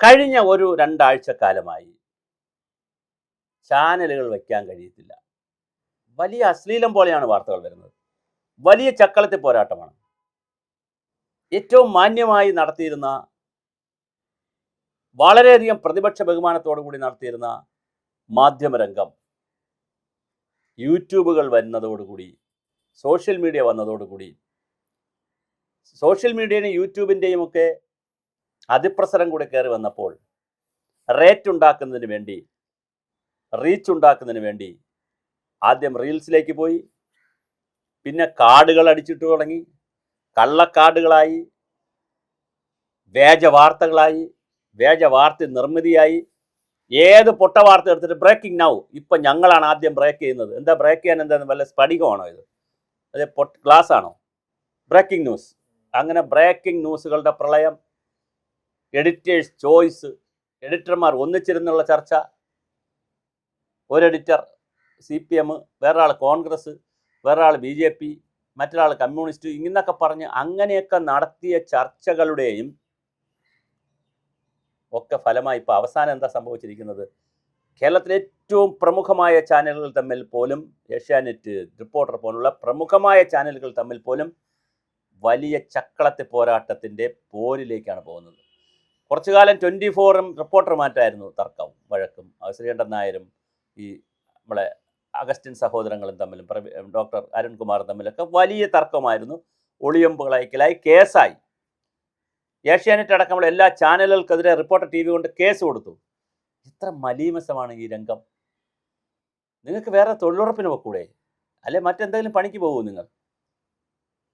കഴിഞ്ഞ ഒരു 2 ആഴ്ചക്കാലമായി ചാനലുകൾ വയ്ക്കാൻ കഴിയത്തില്ല. വലിയ അശ്ലീലം പോലെയാണ് വാർത്തകൾ വരുന്നത്. വലിയ ചക്കളത്തി പോരാട്ടമാണ്. ഏറ്റവും മാന്യമായി നടത്തിയിരുന്ന, വളരെയധികം പ്രതിപക്ഷ ബഹുമാനത്തോടു കൂടി നടത്തിയിരുന്ന മാധ്യമരംഗം യൂട്യൂബുകൾ വരുന്നതോടുകൂടി, സോഷ്യൽ മീഡിയ വന്നതോടുകൂടി, സോഷ്യൽ മീഡിയയും യൂട്യൂബിൻ്റെയും ഒക്കെ അതിപ്രസരം കൂടെ കയറി വന്നപ്പോൾ റേറ്റ് ഉണ്ടാക്കുന്നതിന് വേണ്ടി, റീച്ച് ഉണ്ടാക്കുന്നതിന് വേണ്ടി ആദ്യം റീൽസിലേക്ക് പോയി, പിന്നെ കാർഡുകൾ അടിച്ചിട്ട് തുടങ്ങി, കള്ളക്കാർഡുകളായി, വ്യാജ വാർത്തകളായി, വ്യാജ വാർത്ത നിർമ്മിതിയായി. ഏത് പൊട്ട വാർത്ത എടുത്തിട്ട് ബ്രേക്കിംഗ് നൗ, ഇപ്പം ഞങ്ങളാണ് ആദ്യം ബ്രേക്ക് ചെയ്യുന്നത്. എന്താ ബ്രേക്ക് ചെയ്യാൻ? എന്താ വല്ല സ്ഫടികമാണോ ഇത്? അതെ, ഗ്ലാസ് ആണോ? Breaking news. അങ്ങനെ ബ്രേക്കിംഗ് ന്യൂസുകളുടെ പ്രളയം. എഡിറ്റേഴ്സ് ചോയ്സ്, എഡിറ്റർമാർ ഒന്നിച്ചിരുന്നുള്ള ചർച്ച. ഒരു എഡിറ്റർ CPM, വേറൊരാൾ കോൺഗ്രസ്, വേറൊരാൾ BJP, മറ്റൊരാൾ കമ്മ്യൂണിസ്റ്റ്, ഇങ്ങനൊക്കെ പറഞ്ഞ് അങ്ങനെയൊക്കെ നടത്തിയ ചർച്ചകളുടെയും ഒക്കെ ഫലമായി ഇപ്പോൾ അവസാനം എന്താ സംഭവിച്ചിരിക്കുന്നത്? കേരളത്തിലെ ഏറ്റവും പ്രമുഖമായ ചാനലുകൾ തമ്മിൽ പോലും, ഏഷ്യാനെറ്റ്, റിപ്പോർട്ടർ പോലുള്ള പ്രമുഖമായ ചാനലുകൾ തമ്മിൽ പോലും വലിയ ചക്കളത്തെ പോരാട്ടത്തിൻ്റെ പോരിലേക്കാണ് പോകുന്നത്. കുറച്ചു കാലം 24-ഉം റിപ്പോർട്ടർമാറ്റായിരുന്നു തർക്കവും വഴക്കും. ശ്രീകണ്ഠൻ നായരും ഈ നമ്മളെ അഗസ്റ്റിൻ സഹോദരങ്ങളും തമ്മിലും ഡോക്ടർ അരുൺകുമാറും തമ്മിലൊക്കെ വലിയ തർക്കമായിരുന്നു. ഒളിയമ്പുകളയക്കലായി, കേസായി. ഏഷ്യാനെറ്റ് അടക്കമുള്ള എല്ലാ ചാനലുകൾക്കെതിരെ റിപ്പോർട്ടർ TV കൊണ്ട് കേസ് കൊടുത്തു. എത്ര മലീമസമാണ് ഈ രംഗം! നിങ്ങൾക്ക് വേറെ തൊഴിലുറപ്പിന് വെക്കൂടെ? അല്ലെ മറ്റെന്തെങ്കിലും പണിക്ക് പോകുമോ നിങ്ങൾ?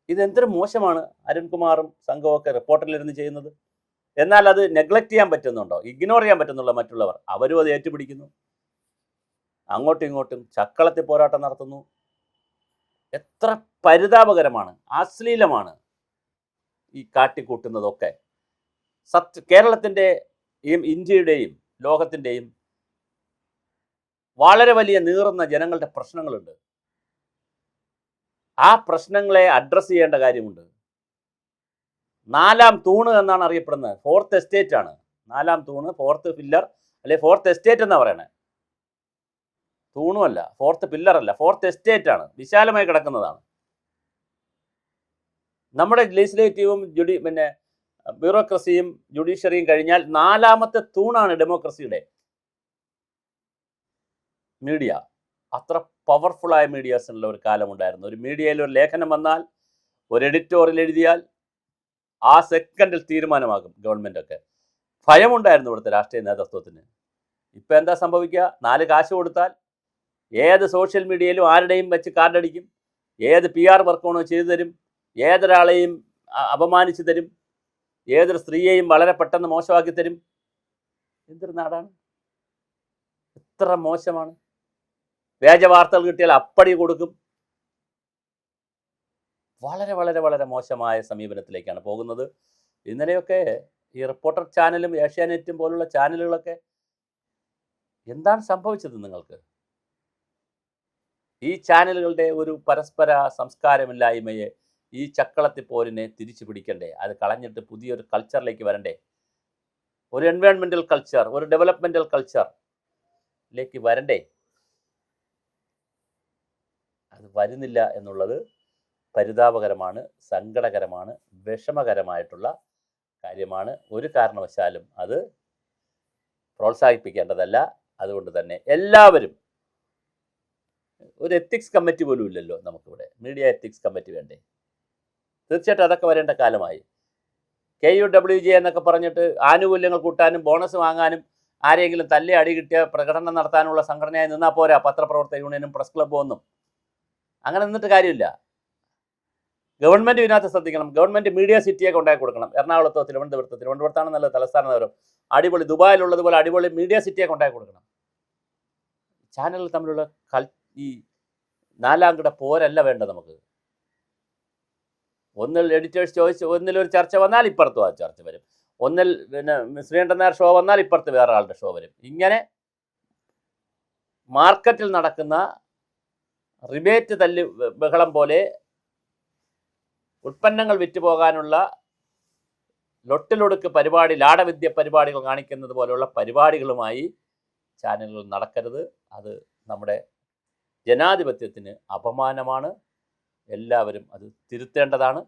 ഇതെന്തൊരു മോശമാണ് അരുൺകുമാറും സംഘമൊക്കെ റിപ്പോർട്ടറിലിരുന്ന് ചെയ്യുന്നത്. എന്നാൽ അത് നെഗ്ലക്റ്റ് ചെയ്യാൻ പറ്റുന്നുണ്ടോ? ഇഗ്നോർ ചെയ്യാൻ പറ്റുന്നുള്ള മറ്റുള്ളവർ, അവരും അത് ഏറ്റുപിടിക്കുന്നു. അങ്ങോട്ടും ഇങ്ങോട്ടും ചക്കളത്തി പോരാട്ടം നടത്തുന്നു. എത്ര പരിതാപകരമാണ്, അശ്ലീലമാണ് ഈ കാട്ടിക്കൂട്ടുന്നതൊക്കെ. കേരളത്തിൻ്റെയും ഇന്ത്യയുടെയും ലോകത്തിൻ്റെയും വളരെ വലിയ നീറുന്ന ജനങ്ങളുടെ പ്രശ്നങ്ങളുണ്ട്. ആ പ്രശ്നങ്ങളെ അഡ്രസ്സ് ചെയ്യേണ്ട കാര്യമുണ്ട്. 4ാം തൂണ് എന്നാണ് അറിയപ്പെടുന്നത്. 4th എസ്റ്റേറ്റ് ആണ് 4ാം തൂണ്, 4th പില്ലർ, അല്ലെ 4th എസ്റ്റേറ്റ് എന്നാണ് പറയണേ. തൂണുമല്ല, 4th പില്ലർ അല്ല, 4th എസ്റ്റേറ്റ് ആണ്. വിശാലമായി കിടക്കുന്നതാണ്. നമ്മുടെ ലെജിസ്ലേറ്റീവും ബ്യൂറോക്രസിയും ജുഡീഷ്യറിയും കഴിഞ്ഞാൽ 4ാമത്തെ തൂണാണ് ഡെമോക്രസിയുടെ മീഡിയ. അത്ര പവർഫുള്ളായ മീഡിയാസുള്ള ഒരു കാലമുണ്ടായിരുന്നു. ഒരു മീഡിയയിൽ ഒരു ലേഖനം വന്നാൽ, ഒരു എഡിറ്റോറിയൽ എഴുതിയാൽ ആ സെക്കൻഡിൽ തീരുമാനമാകും ഗവൺമെൻറ്റൊക്കെ. ഭയമുണ്ടായിരുന്നു ഇവിടുത്തെ രാഷ്ട്രീയ നേതൃത്വത്തിന്. ഇപ്പം എന്താ സംഭവിക്കുക? 4 കാശ് കൊടുത്താൽ ഏത് സോഷ്യൽ മീഡിയയിലും ആരുടെയും വെച്ച് കാർഡടിക്കും, ഏത് PR വർക്കാണോ ചെയ്തു തരും, ഏതൊരാളെയും അപമാനിച്ചു തരും, ഏതൊരു സ്ത്രീയെയും വളരെ പെട്ടെന്ന് മോശമാക്കി തരും. എന്തൊരു നാടാണ്! എത്ര മോശമാണ്! വ്യാജ വാർത്തകൾ കിട്ടിയാൽ അപ്പടി കൊടുക്കും. വളരെ വളരെ വളരെ മോശമായ സമീപനത്തിലേക്കാണ് പോകുന്നത്. ഇന്നലെയൊക്കെ ഈ റിപ്പോർട്ടർ ചാനലും ഏഷ്യാനെറ്റും പോലുള്ള ചാനലുകളൊക്കെ എന്താണ് സംഭവിച്ചത് നിങ്ങൾക്ക്? ഈ ചാനലുകളുടെ ഒരു പരസ്പര സംസ്കാരമില്ലായ്മയെ, ഈ ചക്കളത്തി പോരിനെ തിരിച്ചു പിടിക്കണ്ടേ? അത് കളഞ്ഞിട്ട് പുതിയൊരു കൾച്ചറിലേക്ക് വരണ്ടേ? ഒരു എൻവയോൺമെൻറ്റൽ കൾച്ചർ, ഒരു ഡെവലപ്മെൻറ്റൽ കൾച്ചറിലേക്ക് വരണ്ടേ? അത് വരുന്നില്ല എന്നുള്ളത് പരിതാപകരമാണ്, സങ്കടകരമാണ്, വിഷമകരമായിട്ടുള്ള കാര്യമാണ്. ഒരു കാരണവശാലും അത് പ്രോത്സാഹിപ്പിക്കേണ്ടതല്ല. അതുകൊണ്ട് തന്നെ എല്ലാവരും, ഒരു എത്തിക്സ് കമ്മിറ്റി പോലും ഇല്ലല്ലോ നമുക്കിവിടെ. മീഡിയ എത്തിക്സ് കമ്മിറ്റി വേണ്ടേ? തീർച്ചയായിട്ടും അതൊക്കെ വരേണ്ട കാലമായി. KUWJ എന്നൊക്കെ പറഞ്ഞിട്ട് ആനുകൂല്യങ്ങൾ കൂട്ടാനും ബോണസ് വാങ്ങാനും ആരെങ്കിലും തല്ലി അടി കിട്ടിയ പ്രകടനം നടത്താനുള്ള സംഘടനയായി നിന്നാൽ പോരാ പത്രപ്രവർത്തക യൂണിയനും പ്രസ് ക്ലബ്ബും ഒന്നും. അങ്ങനെ നിന്നിട്ട് കാര്യമില്ല. ഗവൺമെൻറ് ഇതിനകത്ത് ശ്രദ്ധിക്കണം. ഗവൺമെൻറ് മീഡിയ സിറ്റിയൊക്കെ ഉണ്ടാക്കി കൊടുക്കണം. എറണാകുളത്തോ തിരുവനന്തപുരത്താണ് നല്ല തലസ്ഥാന നഗരം. അടിപൊളി ദുബായിലുള്ളതുപോലെ അടിപൊളി മീഡിയ സിറ്റിയൊക്കെ ഉണ്ടാക്കി കൊടുക്കണം. ചാനലുകൾ തമ്മിലുള്ള ഈ 4ാം കിട പോരല്ല വേണ്ടത് നമുക്ക്. ഒന്നിൽ എഡിറ്റേഴ്സ് ചോയ്സ്, ഒന്നിലൊരു ചർച്ച വന്നാൽ ഇപ്പുറത്തും ആ ചർച്ച വരും. ഒന്നിൽ ശ്രീകണ്ഠൻ നായർ ഷോ വന്നാൽ ഇപ്പുറത്ത് വേറെ ആളുടെ ഷോ വരും. ഇങ്ങനെ മാർക്കറ്റിൽ നടക്കുന്ന റിബേറ്റ് തല്ലി ബഹളം പോലെ ഉൽപ്പന്നങ്ങൾ വിറ്റുപോകാനുള്ള ലൊട്ടിലൊടുക്ക് പരിപാടി, ലാടവിദ്യ പരിപാടികൾ കാണിക്കുന്നത് പോലെയുള്ള പരിപാടികളുമായി ചാനലുകൾ നടക്കരുത്. അത് നമ്മുടെ ജനാധിപത്യത്തിന് അപമാനമാണ്. എല്ലാവരും അത് തിരുത്തേണ്ടതാണ്.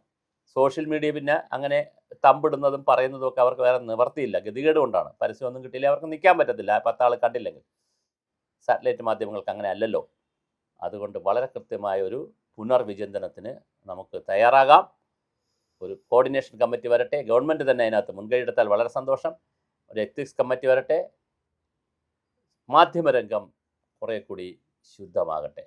സോഷ്യൽ മീഡിയ പിന്നെ അങ്ങനെ തമ്പിടുന്നതും പറയുന്നതും ഒക്കെ അവർക്ക് വേറെ നിവർത്തിയില്ല, ഗതികേട് കൊണ്ടാണ്. പരസ്യമൊന്നും കിട്ടിയില്ല, അവർക്ക് നിൽക്കാൻ പറ്റത്തില്ല. 10 ആൾ കണ്ടില്ലെങ്കിൽ. സാറ്റലൈറ്റ് മാധ്യമങ്ങൾക്ക് അങ്ങനെ അല്ലല്ലോ. അതുകൊണ്ട് വളരെ കൃത്യമായ ഒരു പുനർവിചിന്തനത്തിന് നമുക്ക് തയ്യാറാകാം. ഒരു കോർഡിനേഷൻ കമ്മിറ്റി വരട്ടെ. ഗവൺമെൻറ് തന്നെ അതിനകത്ത് മുൻകൈയെടുത്താൽ വളരെ സന്തോഷം. ഒരു എത്തിക്സ് കമ്മിറ്റി വരട്ടെ. മാധ്യമരംഗം കുറേ കൂടി ശുദ്ധമാകട്ടെ.